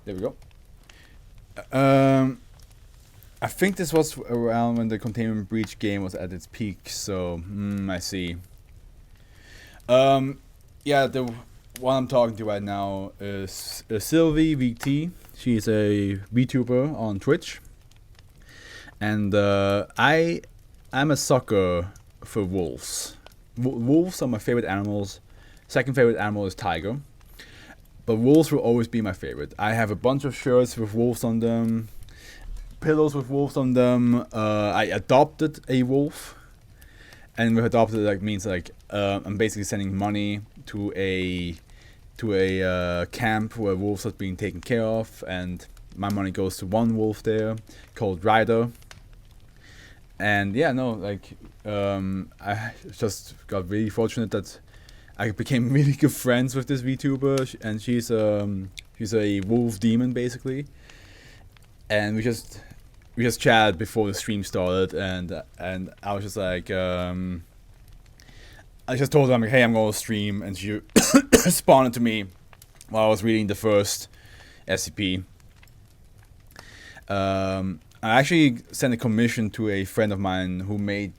There we go. I think this was around when the Containment Breach game was at its peak, so I see. Yeah, the one I'm talking to right now is Sylvie VT. She's a VTuber on Twitch, and I'm a sucker for wolves. Wolves are my favorite animals. Second favorite animal is tiger, but wolves will always be my favorite. I have a bunch of shirts with wolves on them, pillows with wolves on them. I adopted a wolf, and with adopted like means like I'm basically sending money to a camp where wolves are being taken care of, and my money goes to one wolf there called Ryder. And yeah, no, like I just got really fortunate that I became really good friends with this VTuber, and she's a wolf demon basically, and we just chatted before the stream started, and I was just like, I just told her, I'm like, hey, I'm going to stream, and she responded to me while I was reading the first SCP. I actually sent a commission to a friend of mine who made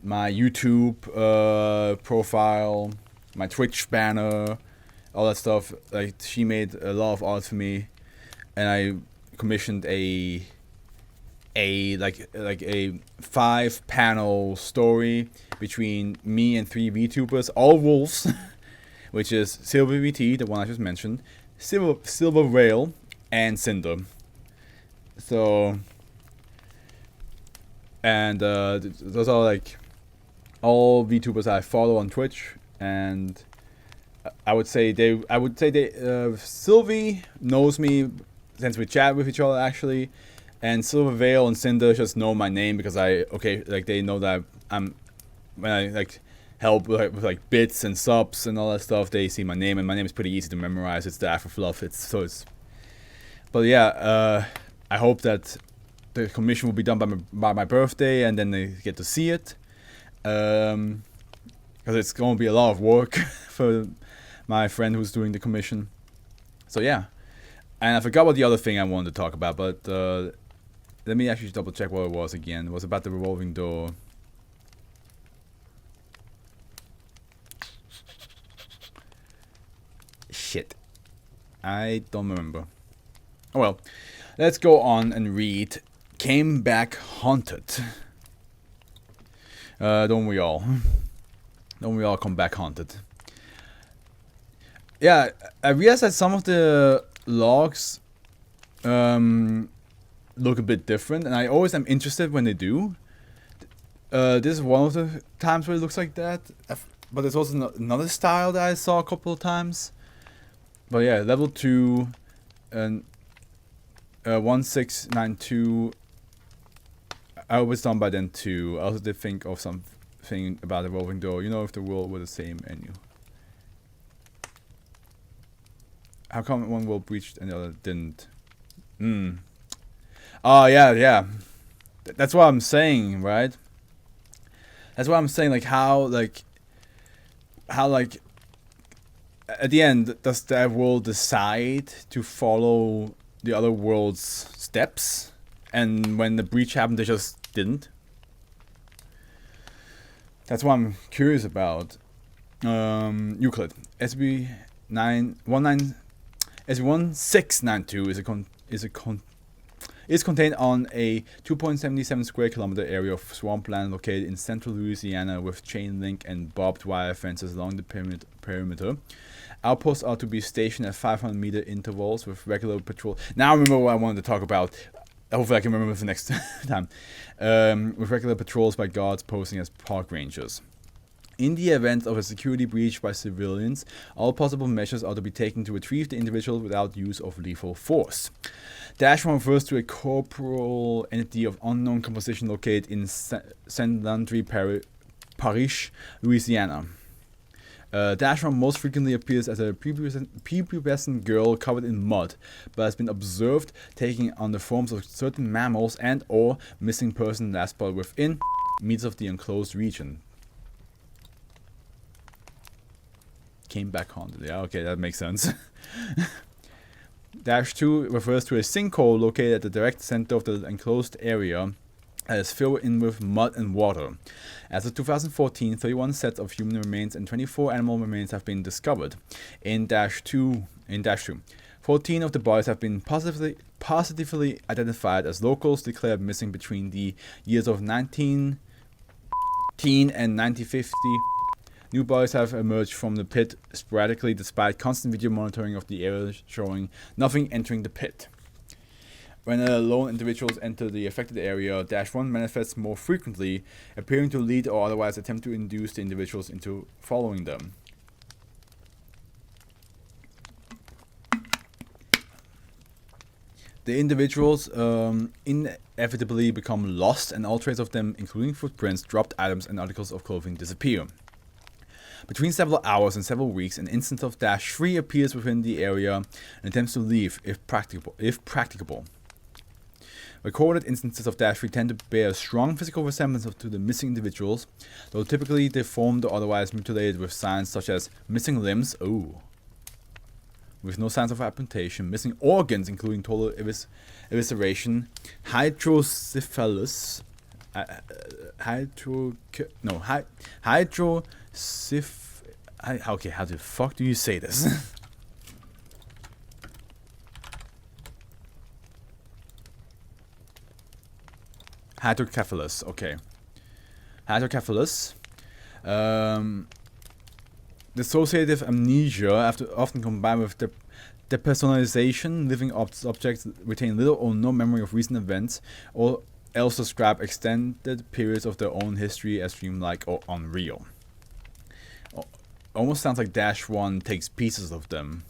my YouTube profile, my Twitch banner, all that stuff. Like, she made a lot of art for me, and I commissioned a 5-panel story between me and 3 VTubers, all wolves, which is Silver VT, the one I just mentioned, Silver Whale, and Cinder. So, and those are like all VTubers I follow on Twitch, and I would say Sylvie knows me since we chat with each other actually, and Silver Veil and Cinder just know my name because they know that I'm when I like help with like bits and subs and all that stuff. They see my name, and my name is pretty easy to memorize. It's the AfroFluff. But yeah, I hope that the commission will be done by my birthday, and then they get to see it. Because it's going to be a lot of work for my friend who's doing the commission. So yeah. And I forgot what the other thing I wanted to talk about, but let me actually double check what it was again. It was about the revolving door. Shit. I don't remember. Oh well. Let's go on and read Came Back Haunted. Don't we all? Don't we all come back haunted? Yeah, I realized that some of the logs look a bit different, and I always am interested when they do. This is one of the times where it looks like that, but there's also another style that I saw a couple of times. But yeah, level 2 and 1692. I was done by then too. I also did think of something about the revolving door. You know, if the world were the same menu. How come one world breached and the other didn't? Oh yeah. That's what I'm saying, right? That's what I'm saying. Like how at the end does that world decide to follow the other world's steps, and when the breach happened, they just didn't? That's what I'm curious about. Euclid SB 1692 is contained on a 2.77 square kilometer area of swampland located in central Louisiana with chain link and barbed wire fences along the perimeter. Outposts are to be stationed at 500-meter intervals with regular patrol. Now I remember what I wanted to talk about. Hopefully I can remember for next time. With regular patrols by guards posing as park rangers. In the event of a security breach by civilians, all possible measures are to be taken to retrieve the individual without use of lethal force. Dash-1 refers to a corporal entity of unknown composition located in Saint Landry Parish, Louisiana. Dash-1 most frequently appears as a prepubescent girl covered in mud, but has been observed taking on the forms of certain mammals and or missing person last spotted within meters of the enclosed region. Came back haunted. Yeah, okay, that makes sense. -2 refers to a sinkhole located at the direct center of the enclosed area that is filled in with mud and water. As of 2014, 31 sets of human remains and 24 animal remains have been discovered. In -2, 14 of the bodies have been positively identified as locals declared missing between the years of 1910 and 1950. New bodies have emerged from the pit sporadically despite constant video monitoring of the area showing nothing entering the pit. When lone individuals enter the affected area, -1 manifests more frequently, appearing to lead or otherwise attempt to induce the individuals into following them. The individuals inevitably become lost, and all traces of them, including footprints, dropped items, and articles of clothing, disappear. Between several hours and several weeks, an instance of -3 appears within the area and attempts to leave if practicable. Recorded instances of -3 tend to bear a strong physical resemblance to the missing individuals, though typically deformed or otherwise mutilated with signs such as missing limbs, with no signs of amputation, missing organs including total evisceration, hydrocephalus, how the fuck do you say this? Hydrocephalus, okay. Hydrocephalus. Dissociative amnesia, often combined with depersonalization, living objects retain little or no memory of recent events, or else describe extended periods of their own history as dreamlike or unreal. Almost sounds like -1 takes pieces of them.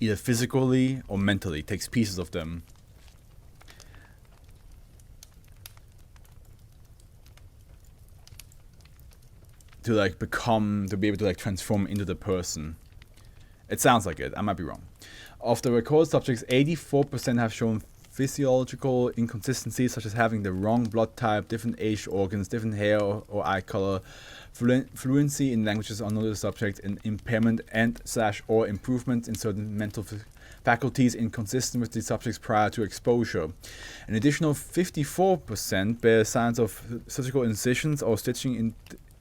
Either physically or mentally takes pieces of them. To be able to transform into the person. It sounds like it, I might be wrong. Of the recorded subjects, 84% have shown physiological inconsistencies such as having the wrong blood type, different aged organs, different hair or eye color, fluency in languages unknown to the subject, and impairment and/or improvement in certain mental faculties inconsistent with the subjects prior to exposure. An additional 54% bear signs of surgical incisions or stitching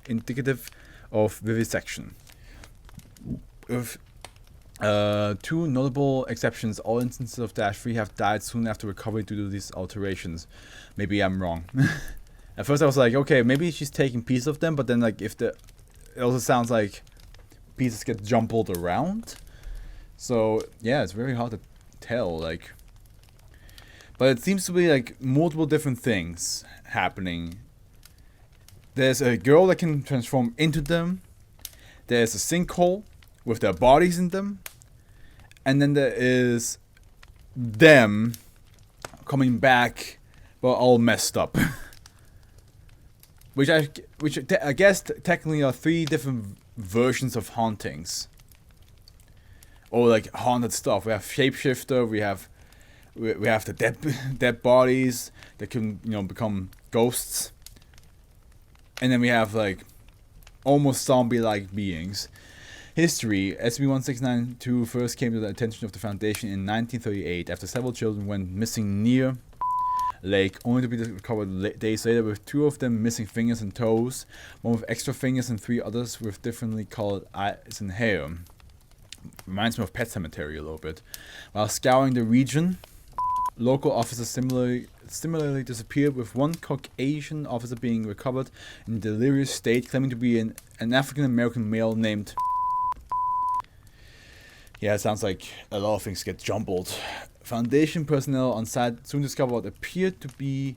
indicative of vivisection. With 2 notable exceptions, all instances of -3 have died soon after recovery due to these alterations. Maybe I'm wrong. At first I was like, okay, maybe she's taking pieces of them, but then it also sounds like pieces get jumbled around. So yeah, it's very hard to tell, but it seems to be multiple different things happening. There's a girl that can transform into them. There's a sinkhole with their bodies in them. And then there is them coming back, but all messed up. which I guess technically are 3 different versions of hauntings. Or haunted stuff. We have shapeshifter, we have the dead bodies that can become ghosts. And then we have almost zombie-like beings. History: SCP-1692 first came to the attention of the Foundation in 1938 after several children went missing near lake, only to be recovered days later with 2 of them missing fingers and toes, 1 with extra fingers and 3 others with differently colored eyes and hair. Reminds me of Pet Cemetery a little bit. While scouring the region, local officers similarly disappeared, with 1 Caucasian officer being recovered in delirious state, claiming to be an African-American male named... Yeah, it sounds like a lot of things get jumbled. Foundation personnel on site soon discovered what appeared to be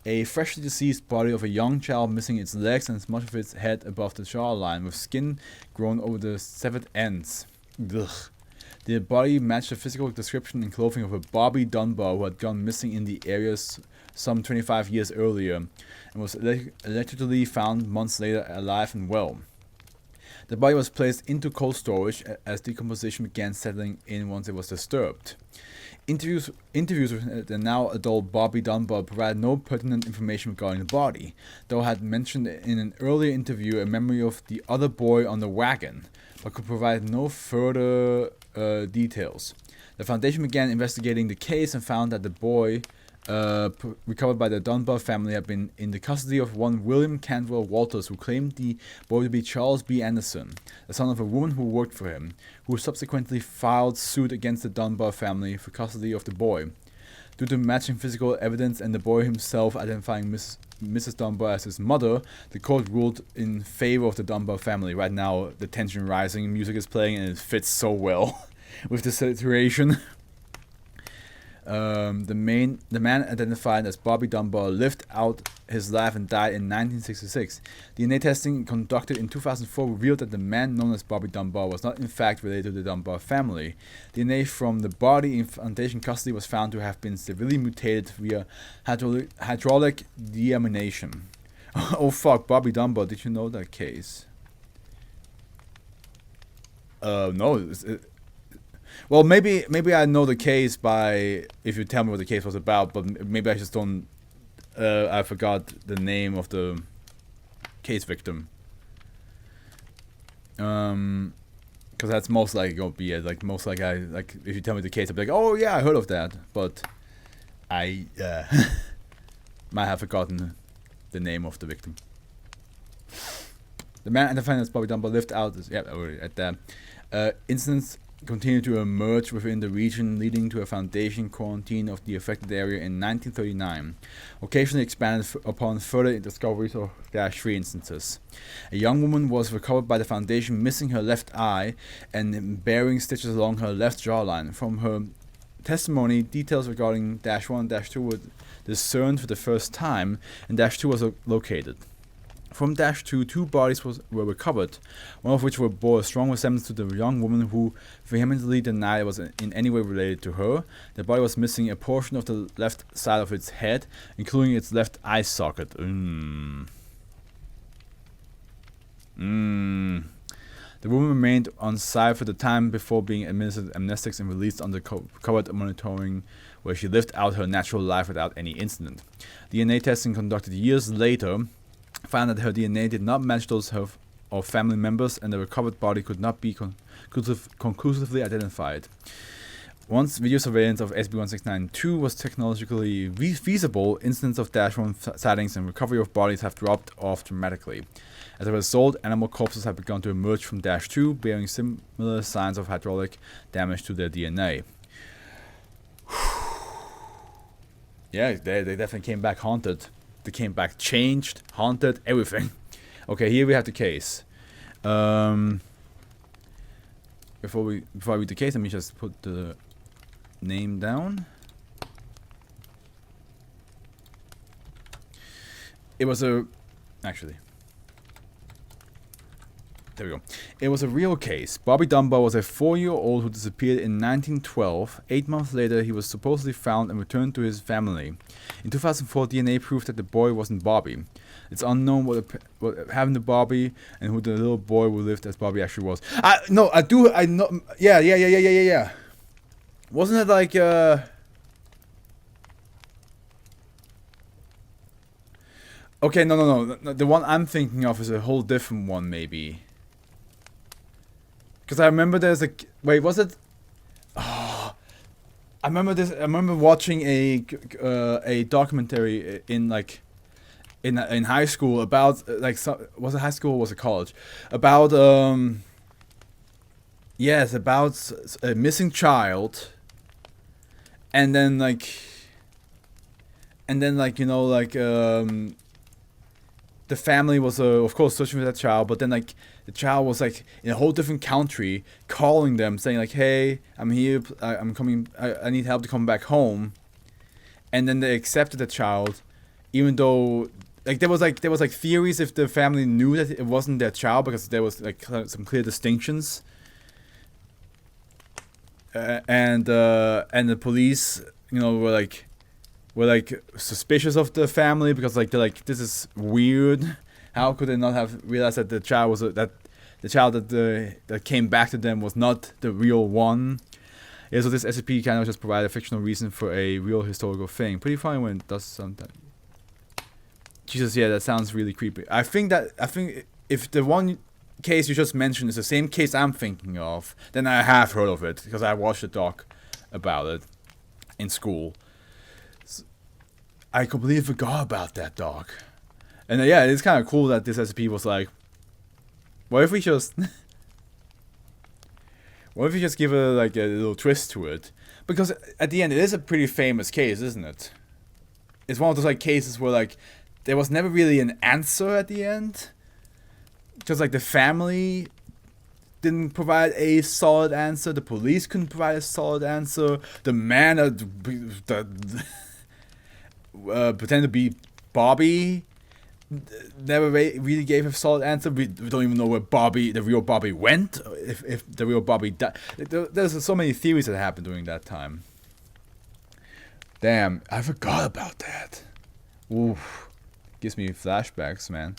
a freshly deceased body of a young child missing its legs and much of its head above the jawline, with skin grown over the severed ends. Ugh. The body matched the physical description and clothing of a Bobby Dunbar who had gone missing in the area some 25 years earlier, and was allegedly found months later alive and well. The body was placed into cold storage as decomposition began settling in once it was disturbed. Interviews with the now adult Bobby Dunbar provided no pertinent information regarding the body, though had mentioned in an earlier interview a memory of the other boy on the wagon, but could provide no further details. The Foundation began investigating the case and found that the boy recovered by the Dunbar family had been in the custody of one William Cantwell Walters, who claimed the boy to be Charles B. Anderson, the son of a woman who worked for him, who subsequently filed suit against the Dunbar family for custody of the boy. Due to matching physical evidence and the boy himself identifying Mrs. Dunbar as his mother, the court ruled in favor of the Dunbar family. Right now, the tension rising, music is playing, and it fits so well with the situation. The man identified as Bobby Dunbar lived out his life and died in 1966. DNA testing conducted in 2004 revealed that the man known as Bobby Dunbar was not in fact related to the Dunbar family. DNA from the body in Foundation custody was found to have been severely mutated via hydraulic deamination. Oh fuck, Bobby Dunbar, did you know that case? No. Well, maybe I know the case by if you tell me what the case was about, but maybe I just don't. I forgot the name of the case victim. Because that's most likely gonna be it. Like most likely, if you tell me the case, I'll be like, oh yeah, I heard of that, but I might have forgotten the name of the victim. The man identified as Bobby Dunbar lived out. At that instance. Continued to emerge within the region, leading to a Foundation quarantine of the affected area in 1939, occasionally expanded upon further discoveries of -3 instances. A young woman was recovered by the Foundation missing her left eye and bearing stitches along her left jawline. From her testimony, details regarding -1 and -2 were discerned for the first time, and -2 was located. From -2, 2 bodies were recovered, one of which bore a strong resemblance to the young woman who vehemently denied it was in any way related to her. The body was missing a portion of the left side of its head, including its left eye socket. The woman remained on site for the time before being administered amnestics and released under covered monitoring, where she lived out her natural life without any incident. DNA testing conducted years later found that her DNA did not match those of family members, and the recovered body could not be conclusively identified. Once video surveillance of SB-1692 was technologically feasible, incidents of -1 sightings and recovery of bodies have dropped off dramatically. As a result, animal corpses have begun to emerge from -2, bearing similar signs of hydraulic damage to their DNA. Yeah, they definitely came back haunted. They came back changed, haunted, everything. Okay, here we have the case. Before I read the case, let me just put the name down. It was actually. There we go. It was a real case. Bobby Dunbar was a 4-year-old who disappeared in 1912. 8 months later, he was supposedly found and returned to his family. In 2004, DNA proved that the boy wasn't Bobby. It's unknown what happened to Bobby and who the little boy who lived as Bobby actually was. I know. Yeah. Wasn't it like Okay, no. The one I'm thinking of is a whole different one, maybe. Because I remember there's a... Wait, was it... Oh, I remember this... I remember watching a documentary in high school about... was it high school or was it college? About... Yes, about a missing child. And then the family was of course searching for that child, but then the child was in a whole different country, calling them saying hey, I'm here, I'm coming, I need help to come back home. And then they accepted the child, even though there was theories if the family knew that it wasn't their child, because there was some clear distinctions. And the police were suspicious of the family, because they're this is weird. How could they not have realized that the child was that came back to them was not the real one? Yeah, so this SCP kind of just provided a fictional reason for a real historical thing. Pretty funny when it does something. Jesus, yeah, that sounds really creepy. I think if the one case you just mentioned is the same case I'm thinking of, then I have heard of it because I watched a doc about it in school. I completely forgot about that doc. And yeah, it's kind of cool that this SCP was like, what if we just give it like a little twist to it? Because at the end, it is a pretty famous case, isn't it? It's one of those like cases where like there was never really an answer at the end. Just like the family didn't provide a solid answer, the police couldn't provide a solid answer, the man pretended to be Bobby never really gave a solid answer. We don't even know where the real Bobby went, if the real Bobby died. There's so many theories that happened during that time. Damn, I forgot about that. Oof. Gives me flashbacks, man.